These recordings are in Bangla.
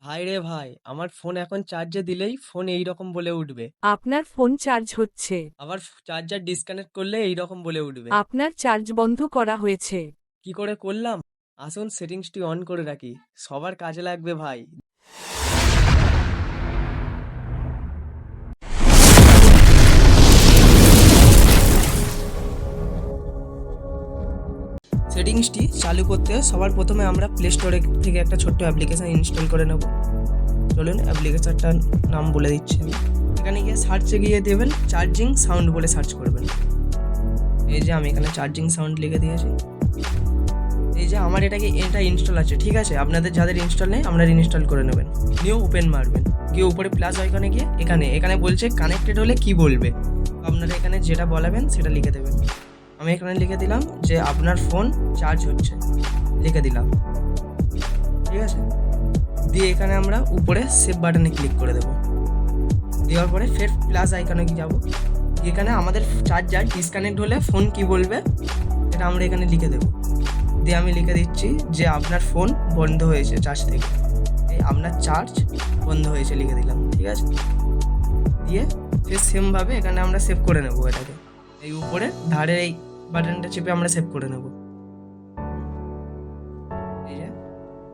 ভাই রে ভাই, আমার ফোন এখন চার্জে দিলেই ফোন এইরকম বলে উঠবে। আপনার ফোন চার্জ হচ্ছে। আবার চার্জার ডিসকানেক্ট করলে এইরকম বলে উঠবে। আপনার চার্জ বন্ধ করা হয়েছে। কি করে করলাম? আসুন সেটিংসটি অন করে রাখি, সবার কাজে লাগবে ভাই। সেটিংসটি চালু করতে সবার প্রথমে আমরা প্লে স্টোরে থেকে একটা ছোট্ট অ্যাপ্লিকেশান ইনস্টল করে নেব। চলুন অ্যাপ্লিকেশানটার নাম বলে দিচ্ছি আমি। এখানে গিয়ে সার্চে গিয়ে দেবেন চার্জিং সাউন্ড বলে সার্চ করবেন। এই যে আমি এখানে চার্জিং সাউন্ড লিখে দিয়েছি। এই যে আমার এটা ইনস্টল আছে, ঠিক আছে। আপনাদের যাদের ইনস্টল নেই আপনারা ইনস্টল করে নেবেন। নিউ ওপেন মারবেন, গিয়ে উপরে প্লাস আইকনে গিয়ে এখানে বলছে কানেক্টেড হলে কি বলবে, আপনারা এখানে যেটা বলাবেন সেটা লিখে দেবেন। আমি এখানে লিখে দিলাম যে আপনার ফোন চার্জ হচ্ছে, লিখে দিলাম, ঠিক আছে। দিয়ে এখানে আমরা উপরে সেভ বাটনে ক্লিক করে দেবো। দেওয়ার পরে ফের প্লাস আইকনে যাব, এখানে আমাদের চার্জার ডিসকানেক্ট হলে ফোন কি বলবে এটা আমরা এখানে লিখে দেবো। দিয়ে আমি লিখে দিচ্ছি যে আপনার ফোন বন্ধ হয়েছে চার্জ থেকে, এই আপনার চার্জ বন্ধ হয়েছে লিখে দিলাম, ঠিক আছে। দিয়ে ফের সেমভাবে এখানে আমরা সেভ করে নেবো এটাকে। এই উপরে ধারের এই বাটনটা চেপে আমরা সেভ করে নেবো। এই যে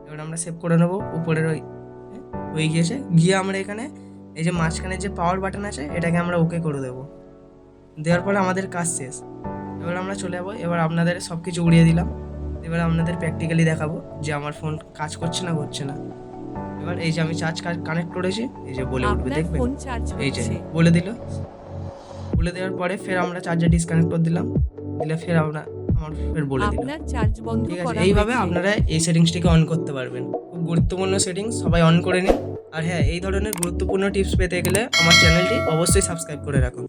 এবার আমরা সেভ করে নেবো উপরের ওই হয়ে গিয়েছে। গিয়ে আমরা এখানে এই যে মাঝখানে যে পাওয়ার বাটন আছে এটাকে আমরা ওকে করে দেবো। দেওয়ার পরে আমাদের কাজ শেষ। এবার আমরা চলে যাবো, এবার আপনাদের সব কিছু উড়িয়ে দিলাম। এবার আপনাদের প্র্যাকটিক্যালি দেখাবো যে আমার ফোন কাজ করছে না করছে না। এবার এই যে আমি চার্জ কানেক্ট করেছি, এই যে বলে উঠবে আপনার দেখবেন, ফোন চার্জ এই যে হচ্ছে। বলে দিল। বলে দেওয়ার পরে ফের আমরা চার্জার ডিসকানেক্ট করে দিলাম, দিলে ফের আমার ফের বলে দিল, আপনার চার্জ বন্ধ ঠিক আছে। করা এইভাবে হয়েছে। আপনারা এই সেটিংসটিকে অন করতে পারবেন। খুব গুরুত্বপূর্ণ সেটিংস, সবাই অন করে নিন। আর হ্যাঁ, এই ধরনের গুরুত্বপূর্ণ টিপস পেতে গেলে আমার চ্যানেলটি অবশ্যই সাবস্ক্রাইব করে রাখুন।